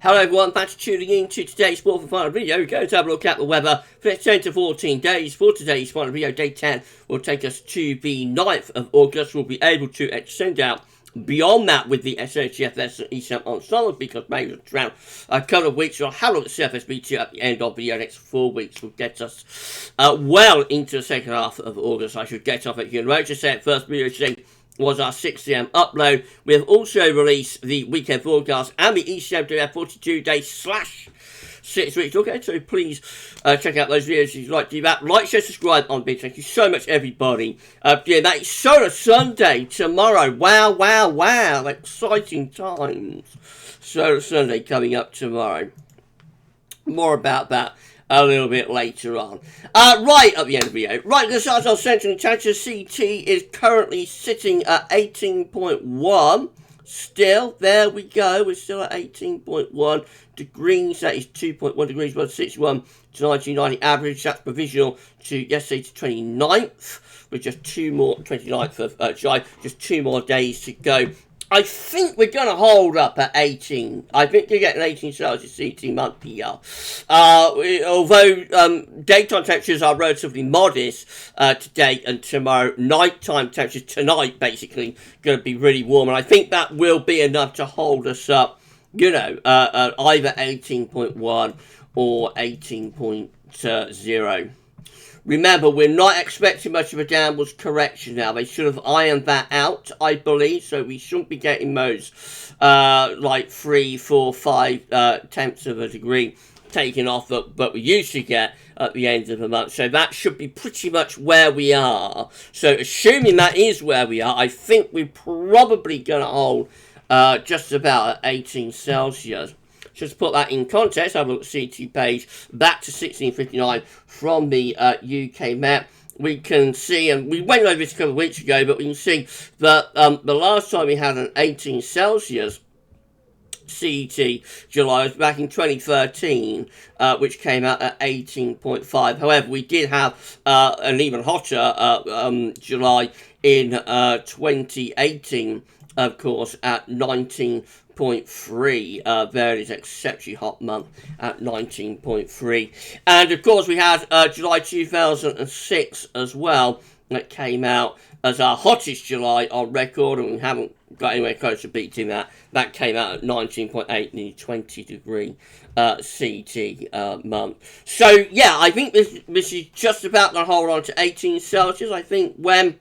Hello everyone, thanks for tuning in to today's fourth and final video. We're going to have a look at the weather for the next 10 to 14 days. For today's final video, day 10 will take us to the 9th of August. We'll be able to extend out beyond that with the GFS and ECM ensemble because maybe around a couple of weeks. We'll have a look at CFSB2 at the end of the next 4 weeks. Will get us well into the second half of August. I should get off at here. Right, just say it first video today was our 6 AM upload. We have also released the weekend forecast and the ECMWF 42-day/6 weeks. Okay, so please check out those videos if you'd like to do that. Like, share, subscribe on video. Thank you so much, everybody. Yeah, that is Solar Sunday tomorrow. Wow, wow, wow. Exciting times. Solar Sunday coming up tomorrow. More about that a little bit later on. Right at the end of the video. Right, the size of central temperature CT is currently sitting at 18.1. Still, there we go. We're still at 18.1 degrees. That is 2.1 degrees above 61 to 1990 average. That's provisional to yesterday to 29th. With just 2 more, 29th of July, just 2 more days to go. I think we're going to hold up at 18. I think you're getting 18 Celsius CT month here. Although daytime temperatures are relatively modest today and tomorrow, nighttime temperatures tonight basically going to be really warm. And I think that will be enough to hold us up, you know, either 18.1 or 18.0. Remember, we're not expecting much of a downwards correction now. They should have ironed that out, I believe. So we shouldn't be getting those like 3, 4, 5 tenths of a degree taken off that we used to get at the end of the month. So that should be pretty much where we are. So assuming that is where we are, I think we're probably going to hold just about at 18 Celsius. Just to put that in context, have a look at CT page back to 1659 from the UK map. We can see, and we went over this a couple of weeks ago, but we can see that the last time we had an 18 Celsius CET July was back in 2013, which came out at 18.5. However, we did have an even hotter July in 2018, of course, at 19.3. There is exceptionally hot month at 19.3. And of course we had July 2006 as well, that came out as our hottest July on record, and we haven't got anywhere close to beating that. That came out at 19.8, nearly 20 degree CT month. So yeah, I think this is just about going to hold on to 18 Celsius. I think when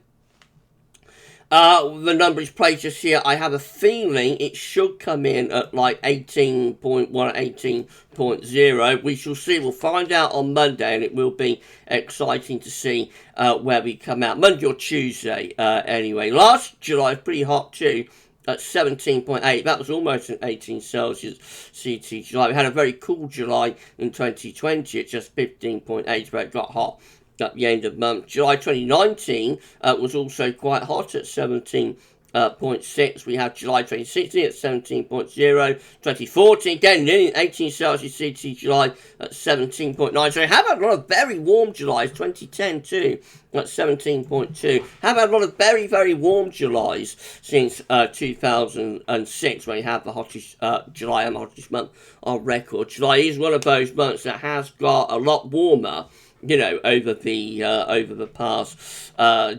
the number is placed just here, I have a feeling it should come in at like 18.1, 18.0. We shall see. We'll find out on Monday, and it will be exciting to see where we come out. Monday or Tuesday, anyway. Last July was pretty hot too, at 17.8. That was almost an 18 Celsius CT July. We had a very cool July in 2020 at just 15.8, where it got hot at the end of month. July 2019 was also quite hot at 17.6. We have July 2016 at 17.0. 2014, again, nearly 18 Celsius CT July at 17.9. So we have had a lot of very warm Julys. 2010 too at 17.2. Have had a lot of very, very warm Julys since 2006, when we have the hottest July and the hottest month on record. July is one of those months that has got a lot warmer, you know, over the past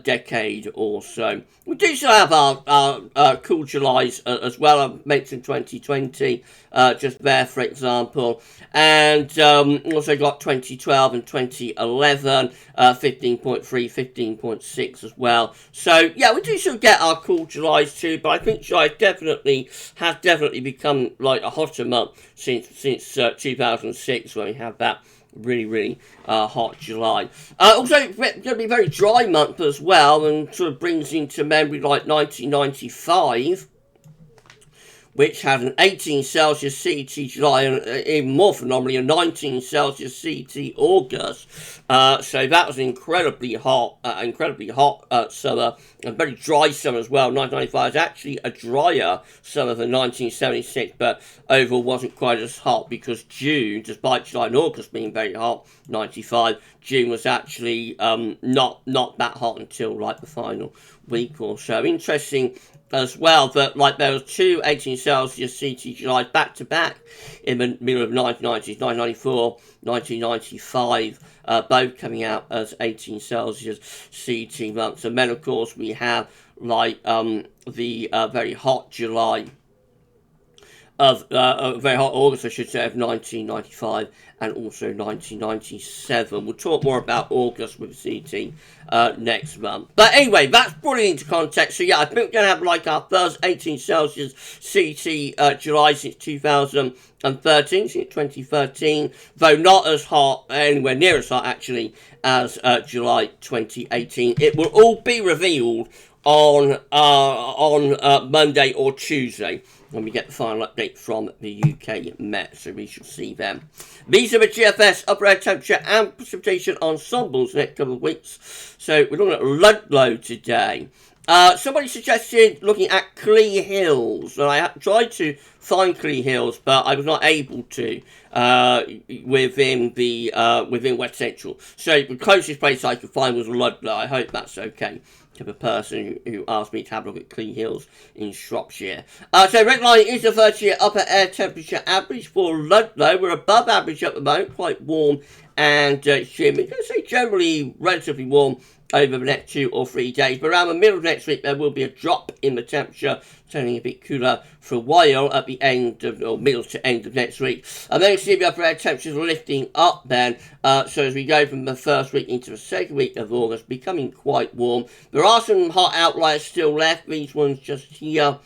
decade or so. We do still have our cool Julys as well. I mentioned 2020, just there, for example. And also got 2012 and 2011, 15.3, 15.6 as well. So, yeah, we do still get our cool Julys too, but I think July has definitely become like a hotter month since 2006, when we have that really hot July. Also, it's going to be a very dry month as well, and sort of brings into memory like 1995, which had an 18 Celsius CT July, and even more phenomenally, a 19 Celsius CT August. So that was an incredibly hot summer, a very dry summer as well. 1995 is actually a drier summer than 1976, but overall wasn't quite as hot, because June, despite July and August being very hot, 95, June was actually not that hot until like the final week or so. Interesting as well that like there were two 18 Celsius CT July back to back in the middle of 1990s, 1994, 1995, both coming out as 18 Celsius CT months. And then of course we have like the very hot July of very hot August, I should say, of 1995 and also 1997. We'll talk more about August with CT next month. But anyway, that's brought it into context. So yeah, I think we're going to have like our first 18 Celsius CT July since 2013, since 2013, though not as hot, anywhere near as hot actually, as July 2018. It will all be revealed on Monday or Tuesday, when we get the final update from the UK Met, so we shall see them. These are the GFS upper air temperature and precipitation ensembles next couple of weeks. So we're looking at Ludlow today. Somebody suggested looking at Clee Hills, and I tried to find Clee Hills, but I was not able to within West Central. So the closest place I could find was Ludlow. I hope that's okay to the person who asked me to have a look at Clee Hills in Shropshire. So red line is the 30-year upper air temperature average for Ludlow. We're above average at the moment, quite warm and humid. I'm going to say generally relatively warm over the next 2 or 3 days, but around the middle of next week there will be a drop in the temperature, turning a bit cooler for a while at the end of, or middle to end of next week. And then you see the upper air temperatures lifting up then, so as we go from the first week into the second week of August, becoming quite warm. There are some hot outliers still left, these ones just here,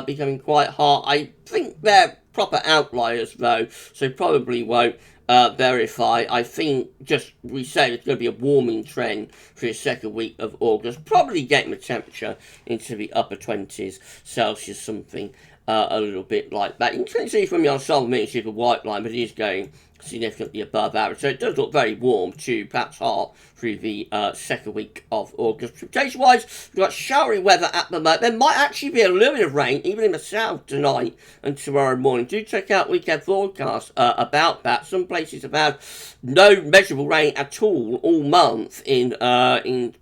becoming quite hot. I think they're proper outliers though, so probably won't verify. I think just we say it's going to be a warming trend for the second week of August, probably getting the temperature into the upper 20s Celsius, something a little bit like that. You can see from the ensemble meter the white line, but it is going significantly above average, so it does look very warm too, perhaps hot through the second week of August. Precipitation wise, we've got showery weather at the moment. There might actually be a little bit of rain even in the south tonight and tomorrow morning. Do check out weekend forecast about that. Some places have had no measurable rain at all month in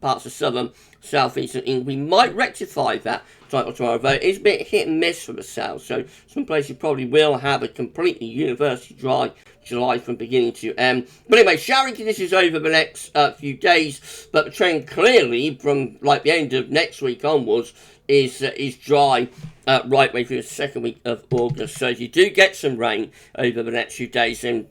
parts of southern, southeastern England. We might rectify that tonight or tomorrow, though it is a bit hit and miss for the south, so some places probably will have a completely universally dry July from beginning to end. But anyway, showery conditions over the next few days, but the trend clearly from like the end of next week onwards is dry right way through the second week of August. So if you do get some rain over the next few days, then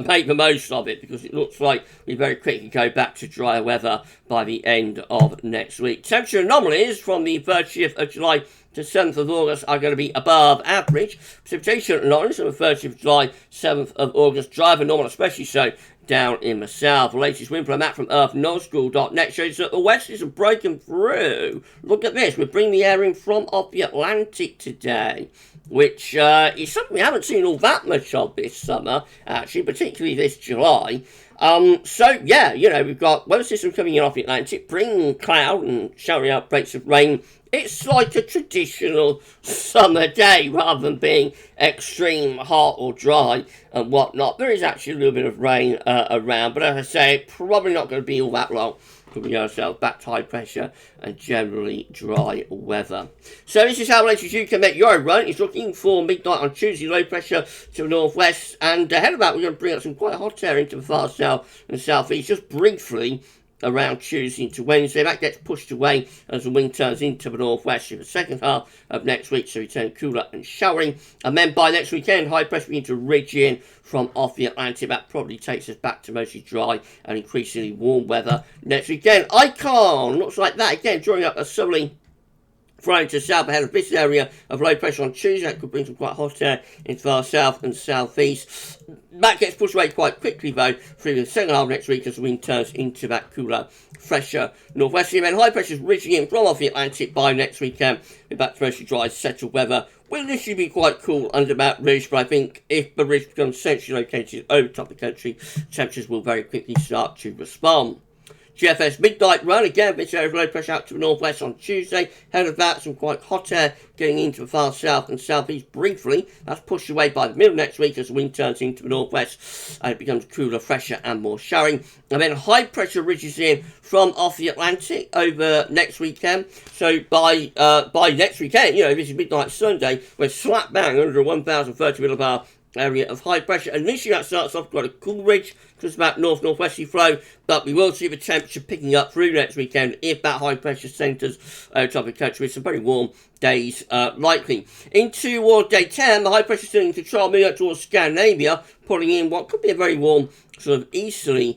make the most of it, because it looks like we very quickly go back to drier weather by the end of next week. Temperature anomalies from the 30th of July to 7th of August are going to be above average. Precipitation anomalies on the 30th of July, 7th of August, drier than normal, especially so down in the south. The latest wind from map from earthnullschool.net shows that the west is breaking through. Look at this, we're bringing the air in from off the Atlantic today, which is something we haven't seen all that much of this summer, actually, particularly this July. So yeah, you know, we've got weather system coming in off the Atlantic, bringing cloud and showery outbreaks of rain. It's like a traditional summer day rather than being extreme hot or dry and whatnot. There is actually a little bit of rain around, but as I say, probably not going to be all that long. We get ourselves back to high pressure and generally dry weather. So this is how the latest UK Met Euro run. It's looking for midnight on Tuesday, low pressure to the northwest, and ahead of that we're going to bring up some quite hot air into the far south and southeast just briefly around Tuesday into Wednesday. That gets pushed away as the wind turns into the northwest in the second half of next week, so we turn cooler and showering. And then by next weekend, high pressure begins to ridge in from off the Atlantic. That probably takes us back to mostly dry and increasingly warm weather next weekend. Icon looks like that again, drawing up a southerly Friday to south ahead of this area of low pressure on Tuesday. That could bring some quite hot air into far south and southeast. That gets pushed away quite quickly though through the second half of next week as the wind turns into that cooler, fresher northwesterly. And then high pressure is ridging in from off the Atlantic by next weekend with that mostly dry, settled weather. Will initially be quite cool under Mount Ridge, but I think if the ridge becomes centrally located over top of the country, temperatures will very quickly start to respond. GFS midnight run, again, this area of low pressure out to the northwest on Tuesday. Ahead of that, some quite hot air getting into the far south and southeast briefly. That's pushed away by the middle of next week as the wind turns into the northwest and it becomes cooler, fresher and more showering. And then high pressure ridges in from off the Atlantic over next weekend. So by next weekend, this is midnight Sunday, we're slap bang under a 1,030 millibar area of high pressure. Initially that starts off quite a cool ridge, just about north-northwesterly flow, but we will see the temperature picking up through next weekend if that high pressure centres over top of the country with some very warm days likely. Into toward day 10, the high pressure still in control, moving up towards Scandinavia, pulling in what could be a very warm sort of easterly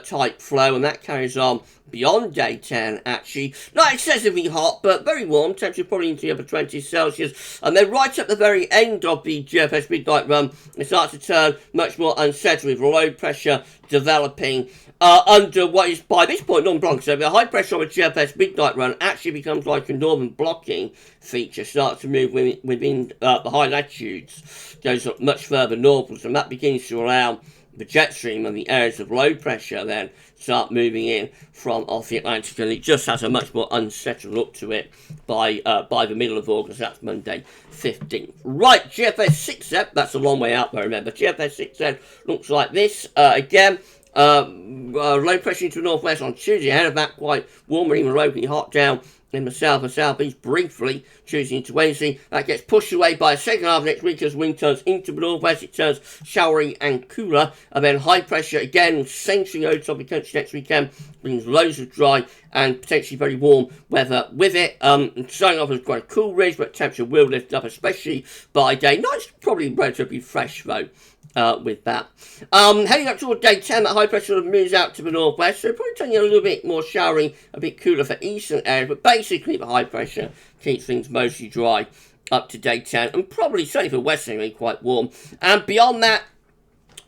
type flow, and that carries on beyond day 10 actually. Not excessively hot, but very warm, temperature probably into the upper 20s Celsius. And then right at the very end of the GFS midnight run, it starts to turn much more unsettled with low pressure developing under what is by this point non-blocking. So the high pressure on a GFS midnight run actually becomes like a northern blocking feature, starts to move within the high latitudes, goes up much further northwards, and that begins to allow the jet stream and the areas of low pressure then start moving in from off the Atlantic, and it just has a much more unsettled look to it by the middle of August. That's Monday 15th. Right, GFS 6Z, that's a long way out there, remember. GFS 6Z looks like this. Again, low pressure into the northwest on Tuesday. Ahead of that, quite warm and even locally hot down in the south and southeast briefly Tuesday into Wednesday. That gets pushed away by the second half of next week as wind turns into the northwest. It turns showery and cooler, and then high pressure again centering over top of the country next weekend brings loads of dry and potentially very warm weather with it. Starting off as quite a cool ridge, but temperature will lift up, especially by day. Night's probably relatively fresh though. With that. Heading up toward day 10, that high pressure sort of moves out to the northwest, so probably turning a little bit more showery, a bit cooler for eastern areas, but basically the high pressure keeps things mostly dry up to day 10, and probably, certainly for western, really quite warm. And beyond that,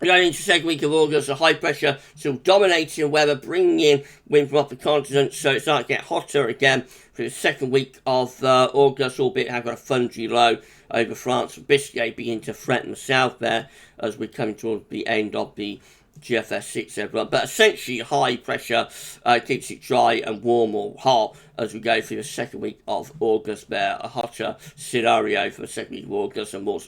going into the second week of August, the high pressure still dominating weather, bringing in wind from off the continent, so it's starting to get hotter again for the second week of August, albeit have got a fungy low over France and Biscay begin to threaten the south there as we're coming towards the end of the GFS 6Z run. But essentially high pressure keeps it dry and warm or hot as we go through the second week of August there. A hotter scenario for the second week of August and more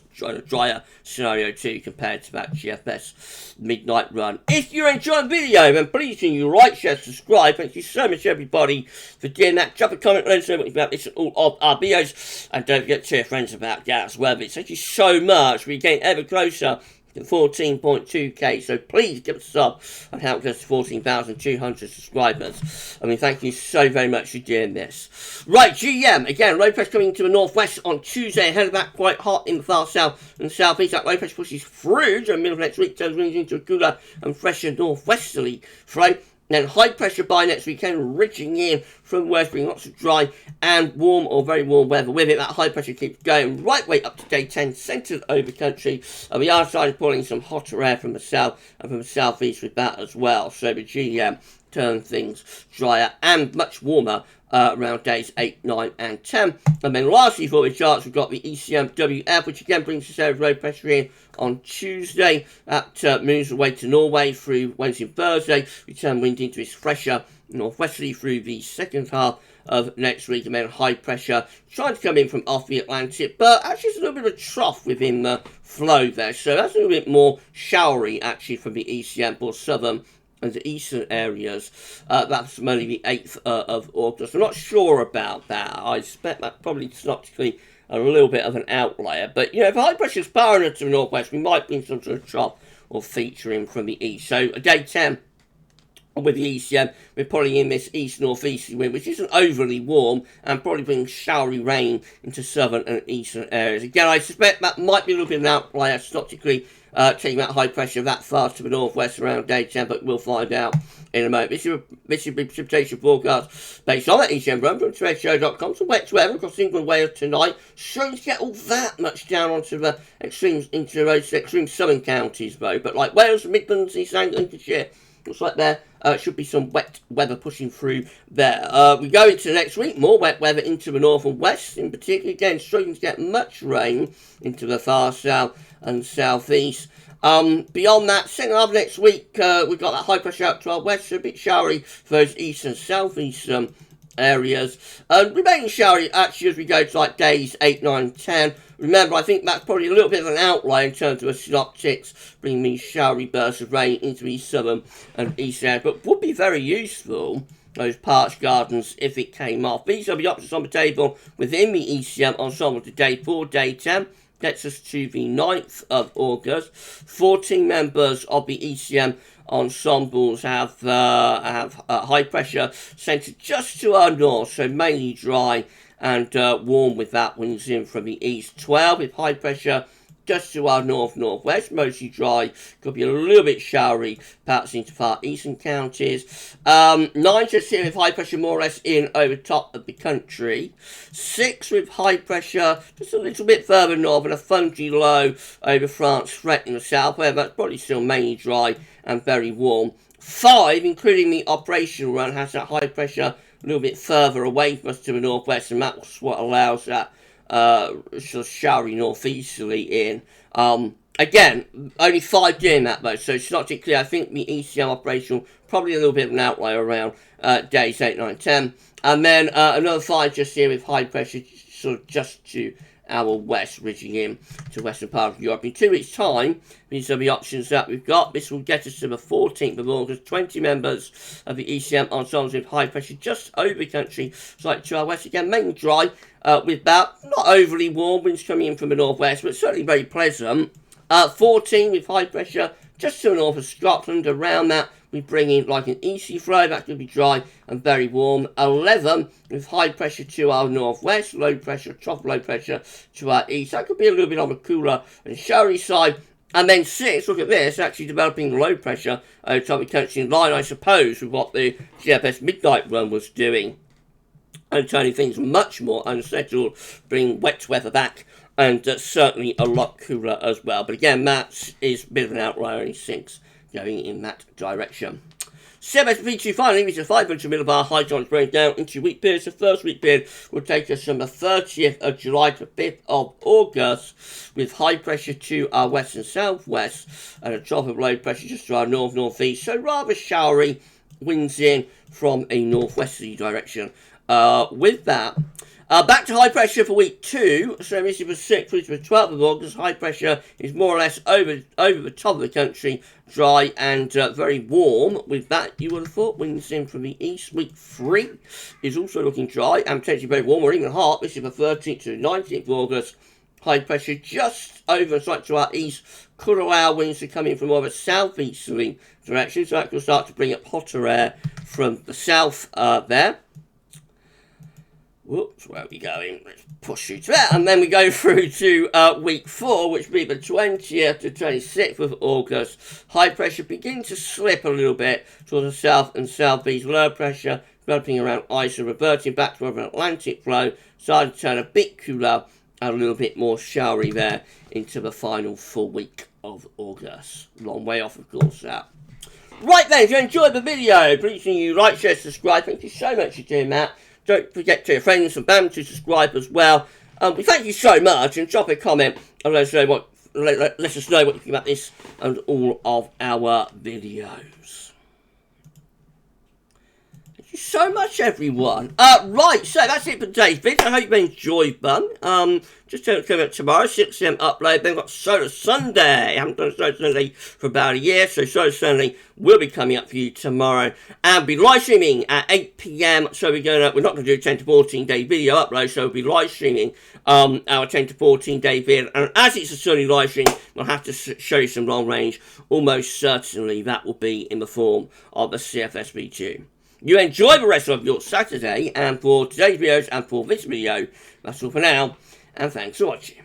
drier scenario too compared to that GFS midnight run. If you're enjoying the video, then please do you like, share, subscribe. Thank you so much everybody for doing that. Drop a comment, let us know what you think about this and all of our videos. And don't forget to tell your friends about GavsWeatherVids. Thank you so much. We're getting ever closer 14.2k, so please give us a sub and help us to 14,200 subscribers. I mean, thank you so very much for doing this. Right, GM, again, low pressure coming to the northwest on Tuesday, ahead of that quite hot in the far south and southeast. That low pressure pushes through during the middle of next week, turns winds into a cooler and fresher northwesterly flow. Then high pressure by next weekend, ridging in from west, bringing lots of dry and warm or very warm weather with it. That high pressure keeps going right way up to day 10, centred over country. And we are starting pulling some hotter air from the south and from the southeast with that as well. So the GM turn things drier and much warmer around days 8, 9 and 10. And then lastly for the charts, we've got the ECMWF, which again brings us over low pressure in on Tuesday. That moves away to Norway through Wednesday and Thursday. We turn wind into its fresher northwesterly through the second half of next week, and then high pressure trying to come in from off the Atlantic, but actually it's a little bit of a trough within the flow there, so that's a little bit more showery actually from the ECM or southern and the eastern areas. That's only the 8th of August. I'm not sure about that. I expect that probably synoptically a little bit of an outlier, but if high pressure is powering to the northwest, we might bring some sort of trough or featuring from the east. So day 10 with the ECM, we're pulling in this east-northeasterly wind, which isn't overly warm, and probably brings showery rain into southern and eastern areas. Again, I suspect that might be a little bit of an outlier, synoptically taking that high pressure that far to the northwest around day 10, but we'll find out in a moment. This is the precipitation forecast based on that ECM run from threadshow.com. So wet weather across England and Wales tonight. Shouldn't get all that much down onto the extremes, into those extreme southern counties though, but like Wales, Midlands, East Anglia, Lincolnshire, looks like there should be some wet weather pushing through there. We go into next week, more wet weather into the north and west in particular. Again, struggling to get much rain into the far south and southeast. Beyond that, second half of next week, we've got that high pressure out to our west, so a bit showery for those east and southeast areas. Remaining showery actually as we go to like days 8, 9, 10. Remember, I think that's probably a little bit of an outlier in terms of a synoptics, bringing these showery bursts of rain into the southern and eastern areas, but would be very useful, those parched gardens, if it came off. These are the options on the table within the ECM ensemble today for day 10. Gets us to the 9th of August. 14 members of the ECM ensembles have high pressure centred just to our north, so mainly dry and warm with that winds in from the east. 12 with high pressure just to our north-northwest, mostly dry, could be a little bit showery, perhaps into far eastern counties. 9 just here with high pressure more or less in over top of the country. 6 with high pressure just a little bit further north and a funky low over France threatening the south, where that's probably still mainly dry and very warm. 5, including the operational run, has that high pressure a little bit further away from us to the northwest, and that's what allows that sort of showery northeasterly in. Again, only 5 doing that though, so it's not too clear. I think the ECM operational probably a little bit of an outlier around days 8, 9, 10. And then another 5 just here with high pressure sort of just to our west, ridging in to western part of Europe. In 2 weeks' time, these are the options that we've got. This will get us to the 14th of August. 20 members of the ECM ensembles with high pressure just over the country, so like to our west again, mainly dry, with about not overly warm winds coming in from the northwest, but certainly very pleasant. 14 with high pressure just to the north of Scotland. Around that, we bring in like an easy flow, that could be dry and very warm. 11 with high pressure to our northwest, low pressure, trough low pressure to our east. That could be a little bit on the cooler and showery side. And then 6, look at this, actually developing low pressure over top of the country in line, I suppose, with what the GFS midnight run was doing. And turning things much more unsettled, bringing wet weather back, and certainly a lot cooler as well. But again, that is a bit of an outlier, only 6 going in that direction. CMSV2 finally reaches a 500 millibar high times breakdown into week periods. The first week period will take us from the 30th of July to 5th of August, with high pressure to our west and southwest, and a trough of low pressure just to our north-northeast. So rather showery, winds in from a northwesterly direction. With that, back to high pressure for week 2. So this is the 6th through to the 12th of August. High pressure is more or less over the top of the country, dry and very warm. With that, you would have thought winds in from the east. Week 3 is also looking dry and potentially very warm or even hot. This is the 13th to the 19th of August. High pressure just over and slightly to our east could allow winds to come in from more of a southeasterly direction. So that will start to bring up hotter air from the south there. Whoops, where are we going? Let's push through to that. And then we go through to week 4, which will be the 20th to 26th of August. High pressure begins to slip a little bit towards the south and southeast. Low pressure developing around ice and reverting back to more of an Atlantic flow. Starting to turn a bit cooler and a little bit more showery there into the final full week of August. Long way off, of course, that. Right then, if you enjoyed the video, please can you like, share, subscribe. Thank you so much for doing that. Don't forget to your friends and family to subscribe as well. We thank you so much, and drop a comment and let us know what you think about this and all of our videos. Thank you so much, everyone. Right, so that's it for today's video. I hope you enjoyed them. Just coming up tomorrow, 6 AM upload. Then we've got Solar Sunday. I haven't done Solar Sunday for about a year, so Solar Sunday will be coming up for you tomorrow. And be live streaming at 8 PM. So we're not going to do a 10 to 14 day video upload, so we'll be live streaming our 10 to 14 day video. And as it's a Sunday live stream, we'll have to show you some long range. Almost certainly that will be in the form of a CFSV2. You enjoy the rest of your Saturday, and for today's videos and for this video, that's all for now, and thanks for watching.